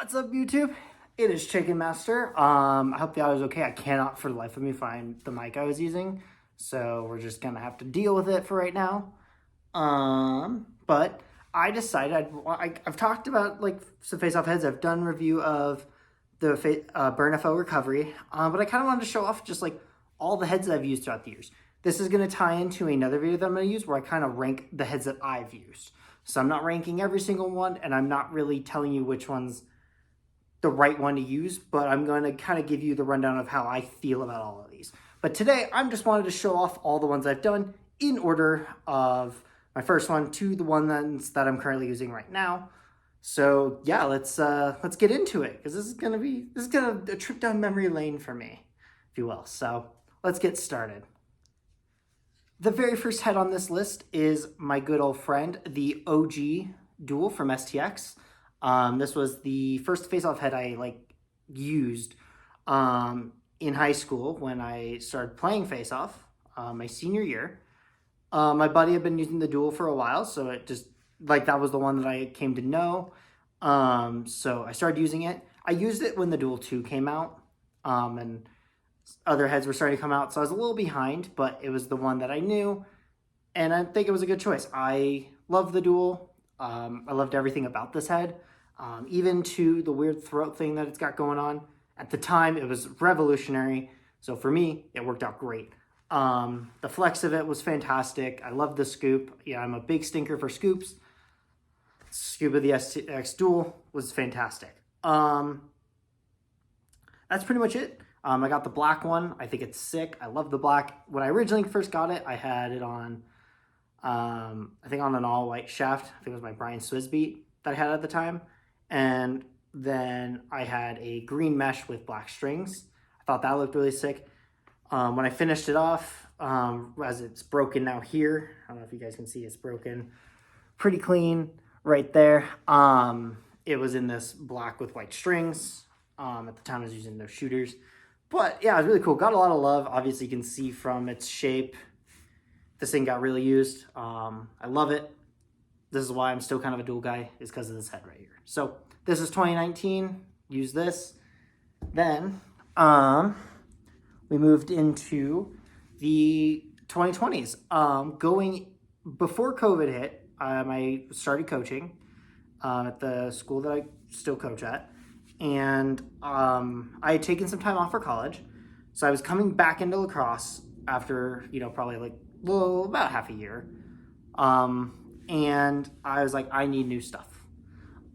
What's up, YouTube? It is Chicken Master. I hope the audio is okay. I cannot for the life of me find the mic I was using, so we're just gonna have to deal with it for right now. But I decided I've talked about like some face-off heads. I've done review of the Burn FO recovery, but I kind of wanted to show off just like all the heads that I've used throughout the years. This is going to tie into another video that I'm going to use where I kind of rank the heads that I've used. So I'm not ranking every single one, and I'm not really telling you which one's the right one to use, but I'm going to kind of give you the rundown of how I feel about all of these. But today, I'm just wanted to show off all the ones I've done in order of my first one to the ones that I'm currently using right now. So yeah, let's get into it, because this is gonna be a trip down memory lane for me, if you will. So let's get started. The very first head on this list is my good old friend, the OG Duel from STX. This was the first face-off head I used in high school when I started playing face-off, my senior year. My buddy had been using the Duel for a while, so it just that was the one that I came to know. So I started using it. I used it when the Duel 2 came out, and other heads were starting to come out, so I was a little behind, but it was the one that I knew, and I think it was a good choice. I love the Duel. I loved everything about this head, even to the weird throat thing that it's got going on. At the time, it was revolutionary, so for me, it worked out great. The flex of it was fantastic. I love the scoop. Yeah, I'm a big stinker for scoops. Scoop of the STX Duel was fantastic. That's pretty much it. I got the black one. I think it's sick. I love the black. When I originally first got it, I had it on, I think on an all-white shaft. I think it was my Brian Swiss beat that I had at the time. And then I had a green mesh with black strings. I thought that looked really sick. When I finished it off, as it's broken now here, I don't know if you guys can see it's broken. Pretty clean right there. It was in this black with white strings. At the time I was using those shooters. But yeah, it was really cool. Got a lot of love. Obviously you can see from its shape, this thing got really used. I love it. This is why I'm still kind of a Duel guy, is because of this head right here. So this is 2019. Use this. Then we moved into the 2020s. Going before COVID hit, I started coaching at the school that I still coach at. And I had taken some time off for college. So I was coming back into lacrosse after, probably about half a year. And I was like, I need new stuff.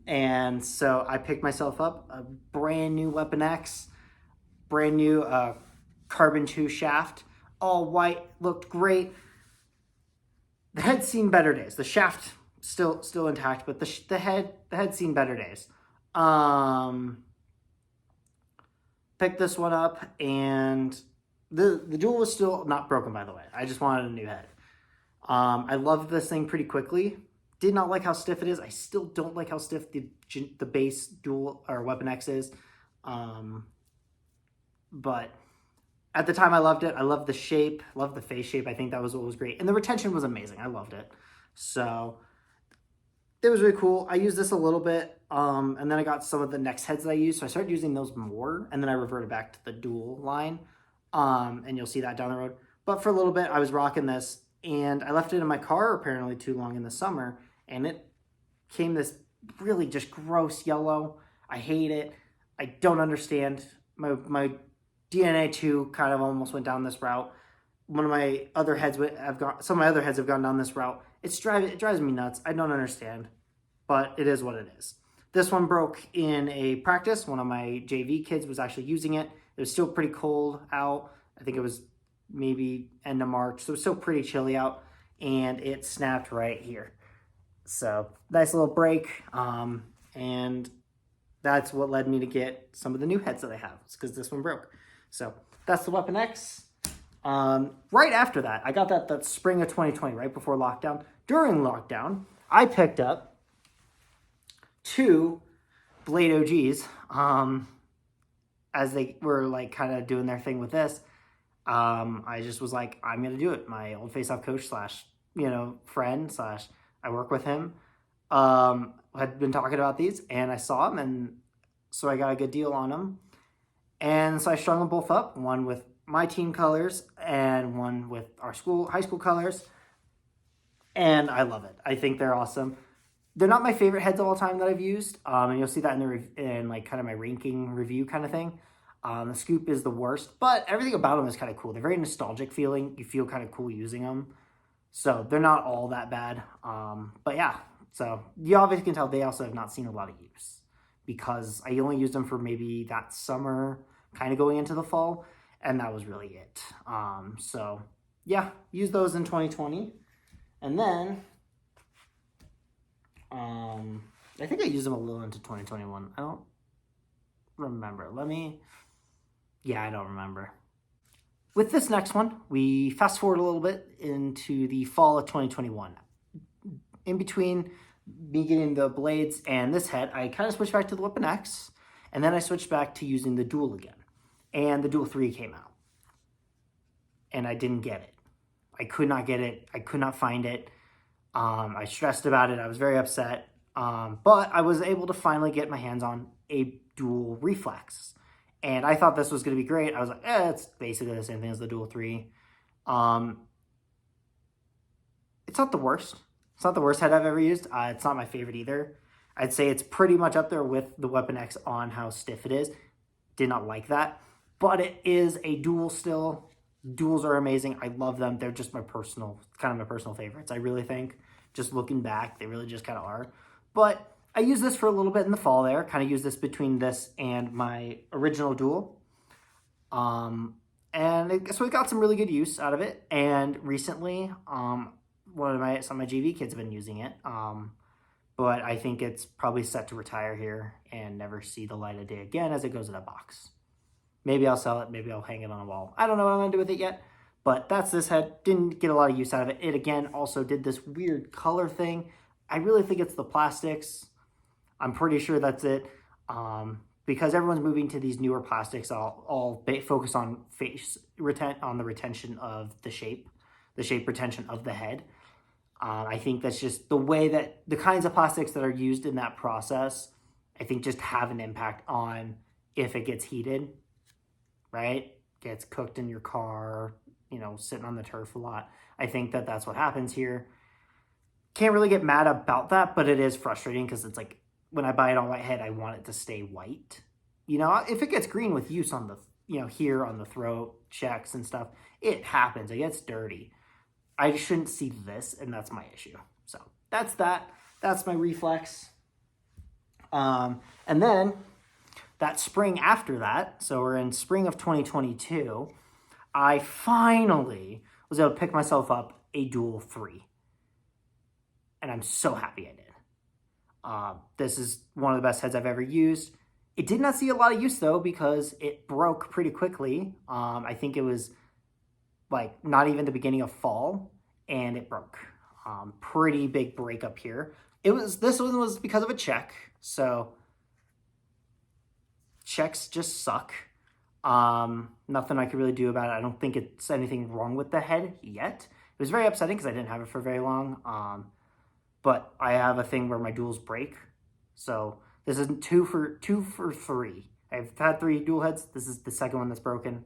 And so I picked myself up a brand new Weapon X, brand new Carbon 2 shaft, all white, looked great. The head's seen better days. The shaft still intact, but the head's seen better days. Picked this one up, and the Duel was still not broken, by the way. I just wanted a new head. I loved this thing pretty quickly. Did not like how stiff it is. I still don't like how stiff the base Duel or Weapon X is. But at the time I loved it. I loved the shape, loved the face shape. I think that was what was great. And the retention was amazing. I loved it. So it was really cool. I used this a little bit, and then I got some of the next heads that I used. So I started using those more, and then I reverted back to the Duel line, and you'll see that down the road. But for a little bit, I was rocking this, and I left it in my car apparently too long in the summer, and it came this really just gross yellow. I hate it. I don't understand. My DNA 2 kind of almost went down this route. One of my other heads some of my other heads have gone down this route. It drives me nuts. I don't understand, but it is what it is. This one broke in a practice. One of my JV kids was actually using it. It was still pretty cold out. I think it was maybe end of March, so it was still pretty chilly out, and it snapped right here. So nice little break, and that's what led me to get some of the new heads that I have. It's because this one broke. So that's the Weapon X. Right after that, I got that spring of 2020, right before lockdown. During lockdown, I picked up two Blade OGs, as they were kind of doing their thing with this. I just was like, I'm going to do it. My old face-off coach / friend / I work with him, had been talking about these, and I saw them, and so I got a good deal on them. And so I strung them both up, one with my team colors and one with our high school colors. And I love it. I think they're awesome. They're not my favorite heads of all time that I've used, and you'll see that in like kind of my ranking review kind of thing. The Scoop is the worst, but everything about them is kind of cool. They're very nostalgic feeling. You feel kind of cool using them, so they're not all that bad. But yeah, so you obviously can tell they also have not seen a lot of use because I only used them for maybe that summer, kind of going into the fall, and that was really it. So yeah, use those in 2020, and then. I think I used them a little into 2021. I don't remember. I don't remember. With this next one, we fast forward a little bit into the fall of 2021. In between me getting the blades and this head, I kind of switched back to the Weapon X, and then I switched back to using the Dual again. And the Dual 3 came out. And I didn't get it. I could not get it. I could not find it. I stressed about it. I was very upset. But I was able to finally get my hands on a Dual Reflex. And I thought this was going to be great. I was like, it's basically the same thing as the Dual 3. It's not the worst. It's not the worst head I've ever used. It's not my favorite either. I'd say it's pretty much up there with the Weapon X on how stiff it is. Did not like that. But it is a Dual still. Duals are amazing. I love them. They're just my personal favorites. I really think, just looking back, they really just kind of are. But I used this for a little bit in the fall there. Kind of used this between this and my original Dual. So we got some really good use out of it. And recently, some of my GV kids have been using it. But I think it's probably set to retire here and never see the light of day again as it goes in a box. Maybe I'll sell it. Maybe I'll hang it on a wall. I don't know what I'm going to do with it yet. But that's this head. Didn't get a lot of use out of it. It, again, also did this weird color thing. I really think it's the plastics. I'm pretty sure that's it. Because everyone's moving to these newer plastics, all focus on the retention of the shape retention of the head. I think that's just the way that the kinds of plastics that are used in that process, I think just have an impact on if it gets heated, right? Gets cooked in your car, sitting on the turf a lot. I think that that's what happens here. Can't really get mad about that, but it is frustrating because it's like when I buy it on white head, I want it to stay white. If it gets green with use on the, here on the throat, checks and stuff, it happens. It gets dirty. I shouldn't see this, and that's my issue. So that's that. That's my Reflex. And then that spring after that, so we're in spring of 2022, I finally was able to pick myself up a Dual 3. And I'm so happy I did. This is one of the best heads I've ever used. It did not see a lot of use, though, because it broke pretty quickly. I think it was like not even the beginning of fall, and it broke. Pretty big breakup here. This one was because of a check, so checks just suck. Nothing I could really do about it. I don't think it's anything wrong with the head yet. It was very upsetting because I didn't have it for very long. But I have a thing where my Duals break, so this is two for 3. I've had 3 Dual heads. This is the second one that's broken.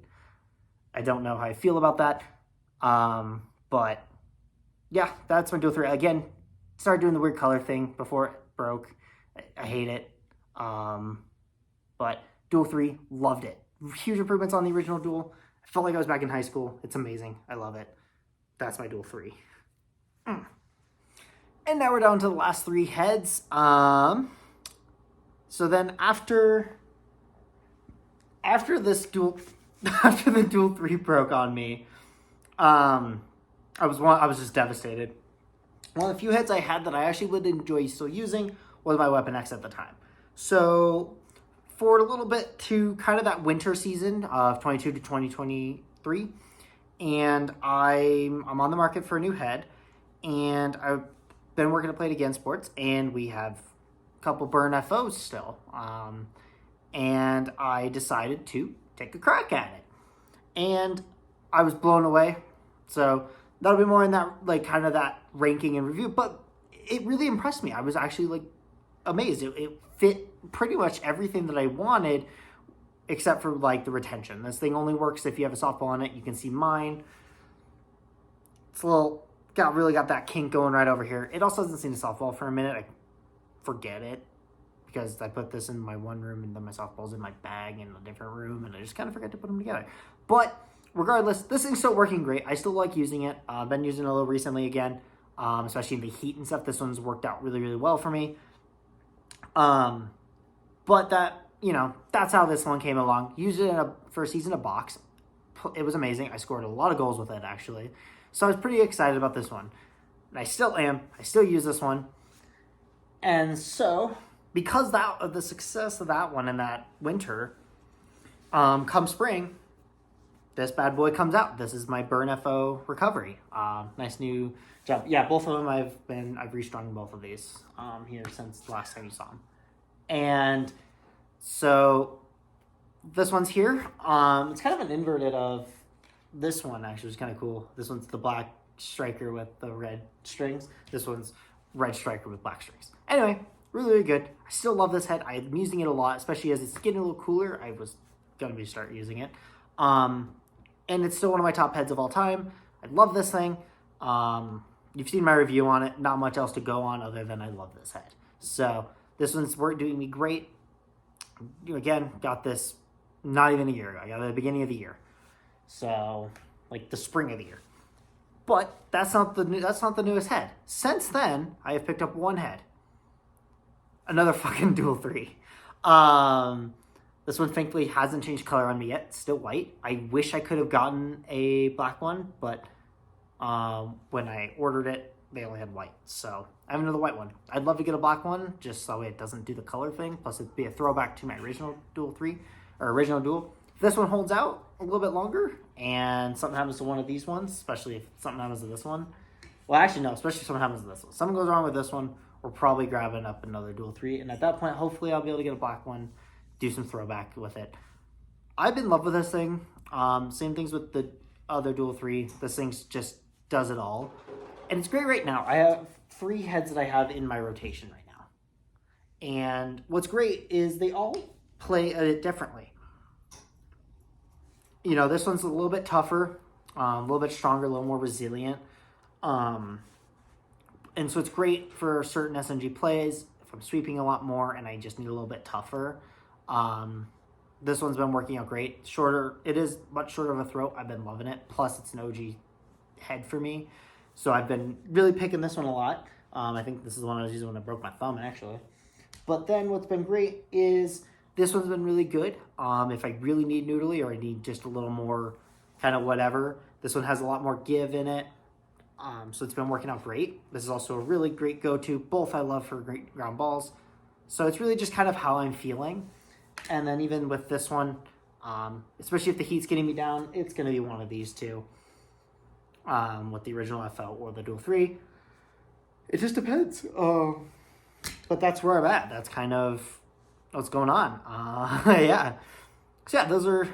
I don't know how I feel about that. But yeah, that's my Dual 3. Again, started doing the weird color thing before it broke. I hate it. But Dual 3, loved it. Huge improvements on the original Dual. I felt like I was back in high school. It's amazing. I love it. That's my Dual 3. And now we're down to the last 3 heads. So then after this after the Dual 3 broke on me, I was just devastated. One of the few heads I had that I actually would enjoy still using was my Weapon X at the time. So forward a little bit to kind of that winter season of 22 to 2023, and I'm on the market for a new head, and I've been working at Play It Again Sports, and we have a couple burn FOs still, and I decided to take a crack at it, and I was blown away. So that'll be more in that, like, kind of that ranking and review, but it really impressed me. I was actually, like, amazed. It fit pretty much everything that I wanted, except for like the retention. This thing only works if you have a softball on it. You can see mine. It's a little, really got that kink going right over here. It also doesn't seem a softball for a minute. I forget it because I put this in my one room and then my softball's in my bag in a different room, and I just kind of forget to put them together. But regardless, this thing's still working great. I still like using it. I've been using it a little recently again, especially in the heat and stuff. This one's worked out really, really well for me. But that, that's how this one came along. Used it for a season of box. It was amazing. I scored a lot of goals with it, actually. So I was pretty excited about this one. And I still am. I still use this one. And so, because of the success of that one in that winter, come spring, this bad boy comes out. This is my Burn FO Recovery. Nice new job. Yeah, both of them I've restrung both of these here since the last time you saw them. And so this one's here. It's kind of an inverted of this one, actually. It's kind of cool. This one's the black striker with the red strings. This one's red striker with black strings. Anyway, really, really good. I still love this head. I'm using it a lot, especially as it's getting a little cooler. I was going to start using it. And it's still one of my top heads of all time. I love this thing. You've seen my review on it. Not much else to go on other than I love this head. So this one's doing me great. Again, got this not even a year ago. I got it at the beginning of the year. So, like the spring of the year. But that's not the newest head. Since then, I have picked up one head. Another fucking Duel 3. This one thankfully hasn't changed color on me yet. It's still white. I wish I could have gotten a black one, but when I ordered it, they only had white. So I have another white one. I'd love to get a black one, just so it doesn't do the color thing. Plus it'd be a throwback to my original Duel 3, or original Duel. If this one holds out a little bit longer, and something happens to one of these ones, especially if something happens to this one. Well, actually, no, especially if something happens to this one. Something goes wrong with this one, we're probably grabbing up another Duel 3. And at that point, hopefully I'll be able to get a black one, do some throwback with it. I've been in love with this thing. Same things with the other Duel 3. This thing just does it all. And it's great right now. I have 3 heads that I have in my rotation right now. And what's great is they all play it differently. This one's a little bit tougher, a little bit stronger, a little more resilient. And so it's great for certain SMG plays. If I'm sweeping a lot more and I just need a little bit tougher. This one's been working out great. Shorter, it is much shorter of a throat. I've been loving it. Plus, it's an OG head for me. So I've been really picking this one a lot. I think this is the one I was using when I broke my thumb, actually. But then what's been great is this one's been really good. If I really need noodly or I need just a little more kind of whatever, this one has a lot more give in it. So it's been working out great. This is also a really great go-to. Both I love for great ground balls. So it's really just kind of how I'm feeling. And then even with this one, especially if the heat's getting me down, it's going to be one of these two. With the original FO or the Duel 3. It just depends. But that's where I'm at. That's kind of what's going on. Yeah. So yeah, those are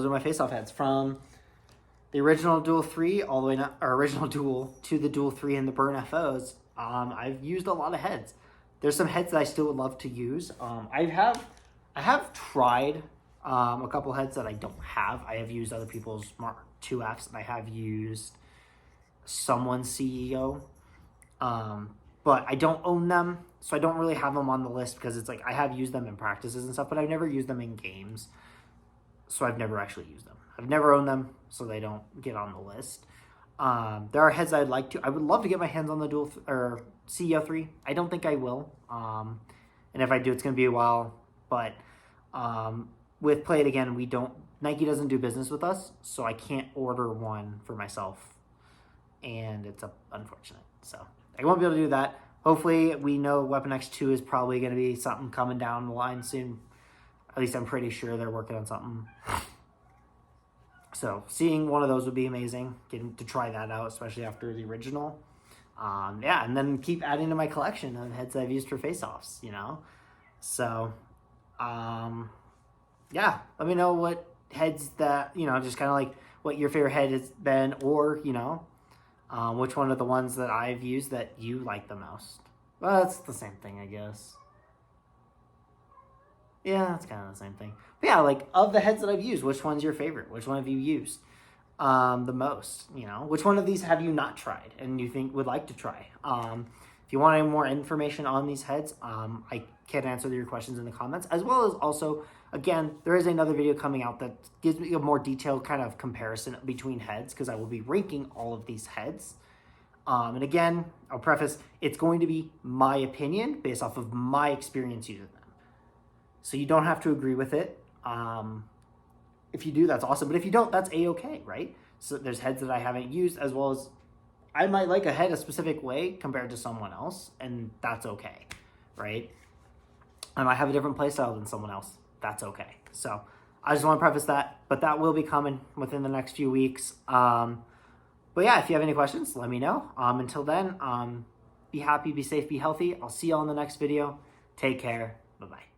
my face-off heads from the original Duel 3 all the way original Duel to the Duel 3 and the Burn FOs. I've used a lot of heads. There's some heads that I still would love to use. I have tried a couple heads that I don't have. I have used other people's Mark 2Fs, and I have used someone's CEO. But I don't own them, so I don't really have them on the list because it's like I have used them in practices and stuff, but I've never used them in games. So I've never actually used them. I've never owned them, so they don't get on the list. There are heads I would love to get my hands on the Duel or CEO 3. I don't think I will. And if I do, it's going to be a while. But with Play It Again, Nike doesn't do business with us, so I can't order one for myself. And it's unfortunate. So I won't be able to do that. Hopefully, we know Weapon X2 is probably going to be something coming down the line soon. At least I'm pretty sure they're working on something. So seeing one of those would be amazing. Getting to try that out, especially after the original. Yeah, and then keep adding to my collection of heads I've used for face-offs, So, yeah, let me know what heads that, just kind of like what your favorite head has been, or, which one of the ones that I've used that you like the most. Well, that's the same thing, I guess. Yeah, that's kind of the same thing. But yeah, like of the heads that I've used, which one's your favorite? Which one have you used the most? You know, which one of these have you not tried and you think would like to try? If you want any more information on these heads, I can answer your questions in the comments, as well as also, again, there is another video coming out that gives me a more detailed kind of comparison between heads, because I will be ranking all of these heads. And again, I'll preface, it's going to be my opinion based off of my experience using them. So you don't have to agree with it. If you do, that's awesome. But if you don't, that's a-okay, right? So there's heads that I haven't used, as well as I might like a head a specific way compared to someone else, and that's okay, right? I might have a different playstyle than someone else. That's okay. So I just want to preface that, but that will be coming within the next few weeks. But yeah, if you have any questions, let me know. Until then, be happy, be safe, be healthy. I'll see you all in the next video. Take care. Bye-bye.